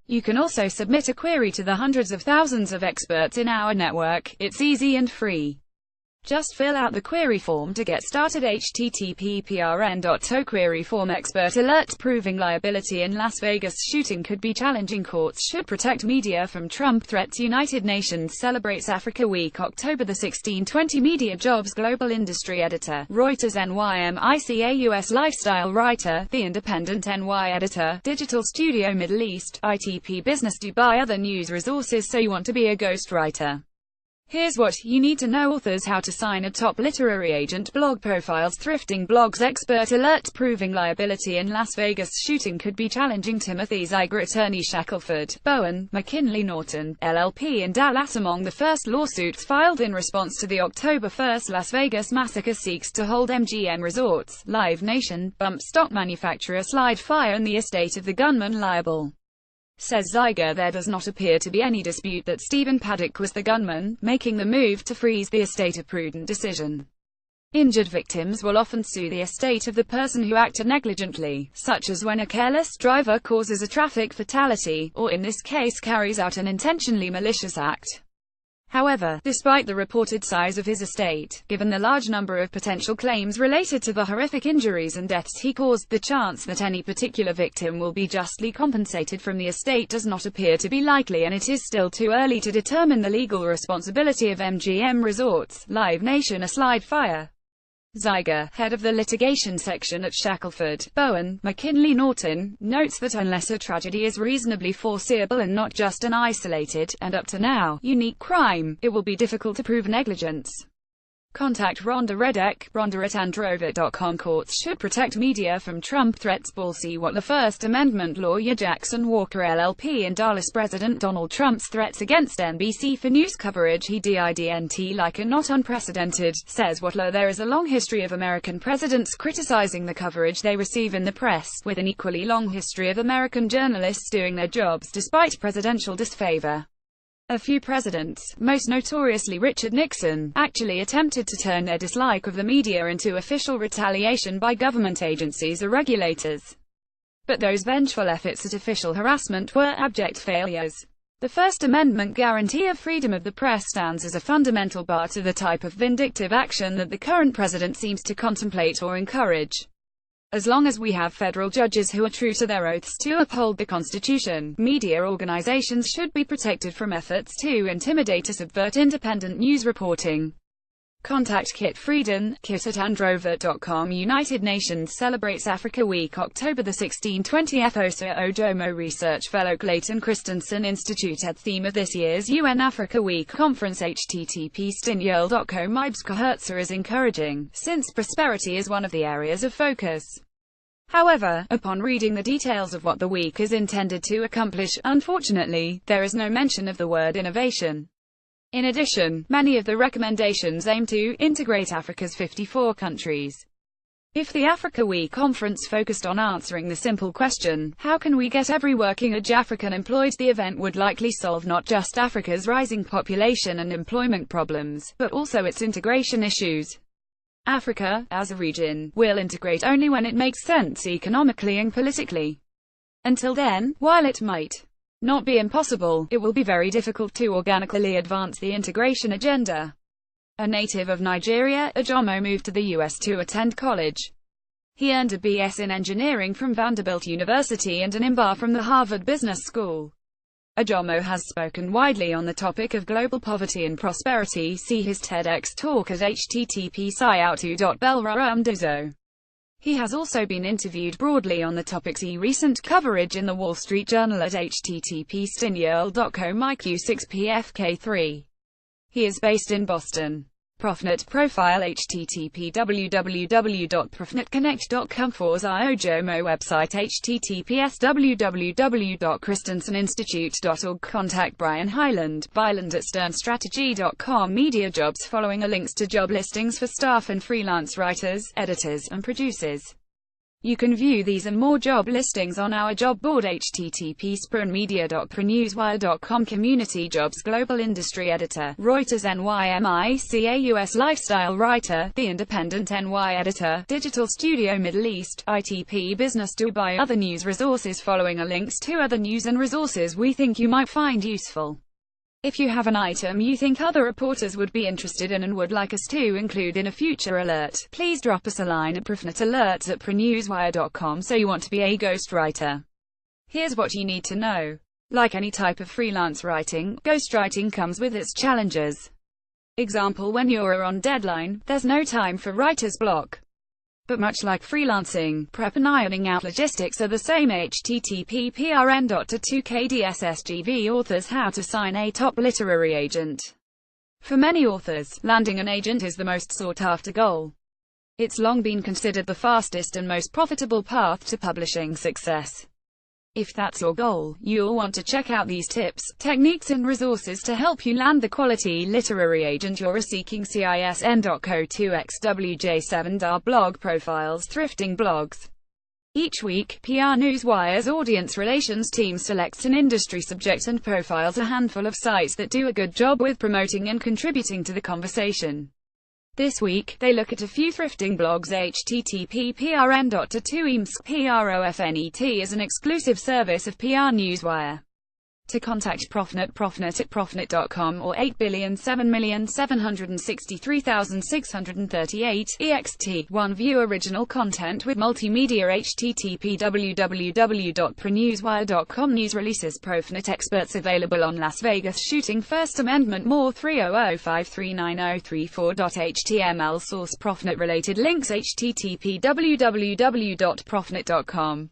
You can also submit a query to the hundreds of thousands of experts in our network. It's easy and free. Just fill out the query form to get started. httpprn.toqueryform. Expert alerts proving liability in Las Vegas shooting could be challenging. Courts should protect media from Trump threats. United Nations celebrates Africa Week October 16, 20. Media Jobs Global Industry Editor, Reuters. NYMICA US Lifestyle Writer, The Independent. NY Editor, Digital Studio Middle East, ITP Business Dubai. Other news resources. So you want to be a ghostwriter? Here's what you need to know. Authors: how to sign a top literary agent. Blog profiles. Thrifting blogs. Expert alerts proving liability in Las Vegas shooting could be challenging. Timothy. ZeigerAttorneyShackelford, Bowen, McKinley Norton, LLP and DallasAmong. The first lawsuits filed in response to the October 1 Las Vegas massacre seeks to hold MGM Resorts, Live Nation, bump stock manufacturer Slide Fire and the estate of the gunman liable. Says Zeiger There does not appear to be any dispute that Stephen Paddock was the gunman, making the move to freeze the estate a prudent decision. Injured victims will often sue the estate of the person who acted negligently, such as when a careless driver causes a traffic fatality, or in this case carries out an intentionally malicious act. However, despite the reported size of his estate, given the large number of potential claims related to the horrific injuries and deaths he caused, the chance that any particular victim will be justly compensated from the estate does not appear to be likely, and it is still too early to determine the legal responsibility of MGM Resorts, Live Nation or Slide Fire. Zeiger, head of the litigation section at Shackelford, Bowen, McKinley Norton, notes that unless a tragedy is reasonably foreseeable and not just an isolated, and up to now, unique crime, it will be difficult to prove negligence. Contact Rhonda Reddick, Rhonda@androver.com. Courts should protect media from Trump threats. See what the First Amendment lawyer Jackson Walker LLP and Dallas President Donald Trump's threats against NBC for news coverage he didn't like are not unprecedented, says Watler. There is a long history of American presidents criticizing the coverage they receive in the press, with an equally long history of American journalists doing their jobs despite presidential disfavor. A few presidents, most notoriously Richard Nixon, actually attempted to turn their dislike of the media into official retaliation by government agencies or regulators. But those vengeful efforts at official harassment were abject failures. The First Amendment guarantee of freedom of the press stands as a fundamental bar to the type of vindictive action that the current president seems to contemplate or encourage. As long as we have federal judges who are true to their oaths to uphold the Constitution, media organizations should be protected from efforts to intimidate or subvert independent news reporting. Contact Kit Frieden, kit@androver.com. United Nations celebrates Africa Week October 16, 20. FOSA Ojomo Research Fellow Clayton Christensen Institute at theme of this year's UN Africa Week Conference. http://stinyorl.co. Mibska Hertzer is encouraging, since prosperity is one of the areas of focus. However, upon reading the details of what the week is intended to accomplish, unfortunately, there is no mention of the word innovation. In addition, many of the recommendations aim to integrate Africa's 54 countries. If the Africa Week conference focused on answering the simple question, how can we get every working-age African employed, the event would likely solve not just Africa's rising population and employment problems, but also its integration issues. Africa, as a region, will integrate only when it makes sense economically and politically. Until then, while it might not be impossible, it will be very difficult to organically advance the integration agenda. A native of Nigeria, Ojomo moved to the U.S. to attend college. He earned a B.S. in engineering from Vanderbilt University and an MBA from the Harvard Business School. Ojomo has spoken widely on the topic of global poverty and prosperity. See his TEDx talk at http://sciautu.belrarumdozo. He has also been interviewed broadly on the topic. See recent coverage in the Wall Street Journal at http://stinyorl.co. MyQ6PFK3. He is based in Boston. Profnet profile http://www.profnetconnect.com. Ojomo website https://www.christenseninstitute.org. Contact Brian Hyland@sternstrategy.com. Media Jobs following are links to job listings for staff and freelance writers, editors, and producers. You can view these and more job listings on our job board httpprnmedia.prenewswire.com. Community Jobs Global Industry Editor, Reuters NYMICA US Lifestyle Writer, The Independent NY Editor, Digital Studio Middle East, ITP Business Dubai. Other news resources. Following are links to other news and resources we think you might find useful. If you have an item you think other reporters would be interested in and would like us to include in a future alert, please drop us a line at profnetalerts@prenewswire.com. So you want to be a ghostwriter? Here's what you need to know. Like any type of freelance writing, ghostwriting comes with its challenges. Example: when you're on deadline, there's no time for writer's block. But much like freelancing, prep and ironing out logistics are the same. httpprn.toqueryform authors how to sign a top literary agent. For many authors, landing an agent is the most sought-after goal. It's long been considered the fastest and most profitable path to publishing success. If that's your goal, you'll want to check out these tips, techniques and resources to help you land the quality literary agent you're seeking. CISN.co2xwj7dar blog profiles. Thrifting blogs. Each week, PR Newswire's audience relations team selects an industry subject and profiles a handful of sites that do a good job with promoting and contributing to the conversation. This week, they look at a few thrifting blogs. httpprn.toqueryform is an exclusive service of PR Newswire. To contact Profnet, profnet@profnet.com or 8,007,763,638 ext1. View original content with multimedia. http://www.prenewswire.com. News releases. Profnet experts available on Las Vegas shooting. First Amendment. More 300-539-034.html. Source: Profnet. Related links http://www.profnet.com.